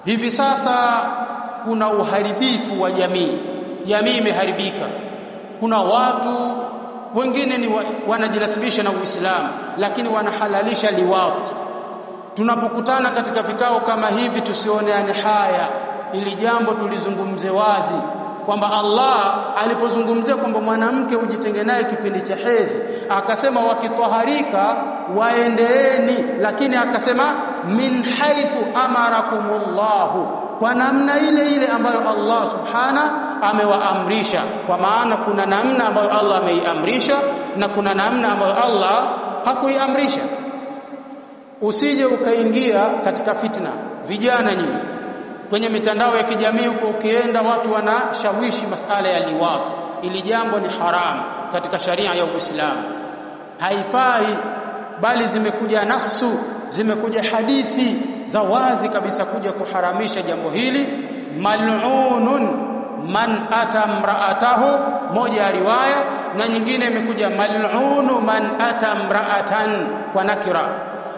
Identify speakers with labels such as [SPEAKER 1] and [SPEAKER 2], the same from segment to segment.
[SPEAKER 1] Hivi sasa kuna uharibifu wa jamii. Jamii imeharibika. Kuna watu wengine ni wanajinasibisha na Uislamu lakini wanahalalisha liwat. Tunapokutana katika vikao kama hivi tusioneane haya, ili jambo tulizungumze wazi kwamba Allah alipozungumzia kwamba mwanamke ujitenge naye kipindi cha hedhi akasema wakitoharika waendeeni, lakini akasema min haithu amarakumullahu, kwa namna ile ile ambayo Allah subhana amewaamrisha. Kwa maana kuna namna ambayo Allah ameiamrisha na kuna namna ambayo Allah hakuiamrisha. Usije ukaingia katika fitna. Vijana nyinyi kwenye mitandao ya kijamii huko ukienda, watu wanashawishi masala ya liwat. Ili jambo ni haramu katika sharia ya Uislamu, haifai, bali zimekuja nasu, zimekuja hadithi za wazi kabisa kuja kuharamisha jambo hili. Mal'unun man ata mraatahu, moja ya riwaya, na nyingine imekuja mal'unu man ata mraatan kwa nakira,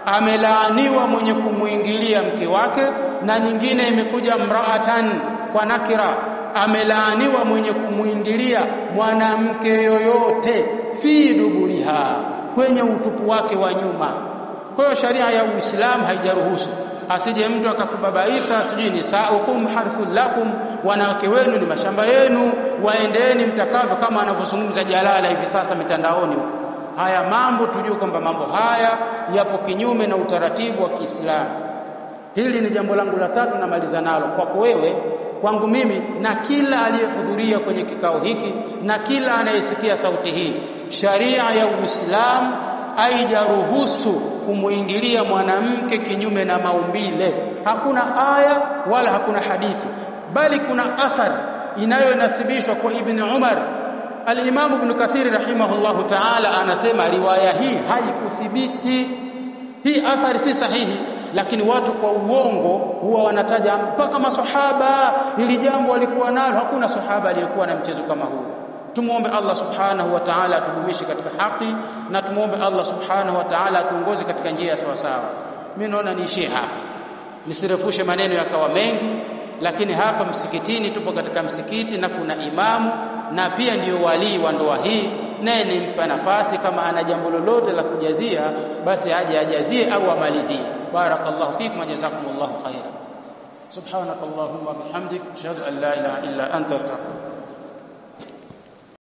[SPEAKER 1] amelaaniwa mwenye kumuingilia mke wake, na nyingine imekuja mraatan kwa nakira, amelaaniwa mwenye kumuingilia mwanamke yoyote fi duburiha, kwenye utupu wake wa nyuma. Kwa hiyo sharia ya Uislamu haijaruhusu. Asije mtu akakubabaisha sijui nisaukum harthul lakum, wanawake wenu ni mashamba yenu, waendeeni mtakavyo, kama anavyozungumza Jalala hivi sasa mitandaoni. Haya mambo tujue kwamba mambo haya yapo kinyume na utaratibu wa Kiislamu. Hili ni jambo langu la tatu, namaliza nalo kwako wewe, kwangu mimi, na kila aliyehudhuria kwenye kikao hiki na kila anayesikia sauti hii. Sharia ya Uislamu haijaruhusu kumuingilia mwanamke kinyume na maumbile. Hakuna aya wala hakuna hadithi, bali kuna athari inayonasibishwa kwa Ibn Umar. Al-Imam Ibn Kathir rahimahullahu ta'ala anasema riwaya hii haikuthibiti. Hii athari si sahihi, lakini watu kwa uongo huwa wanataja mpaka maswahaba ili jambo walikuwa nalo. Hakuna sahaba aliyekuwa na mchezo kama huu. Tumuombe Allah subhanahu wa ta'ala atudumishe katika haki, na tumuombe Allah subhanahu wa ta'ala atuongoze katika njia sawa sawa. Mimi naona niishie hapa, nisirefushe maneno yakawa mengi, lakini hapa msikitini tupo katika msikiti na kuna imamu na pia ndiyo wali wa ndoa hii, naye nimpa nafasi kama ana jambo lolote la kujazia basi aje ajazie au amalizie. Barakallahu fikum wa jazakumullahu khairan. Subhanakallahumma bihamdik ashhadu an la ilaha illa anta astaghfiruka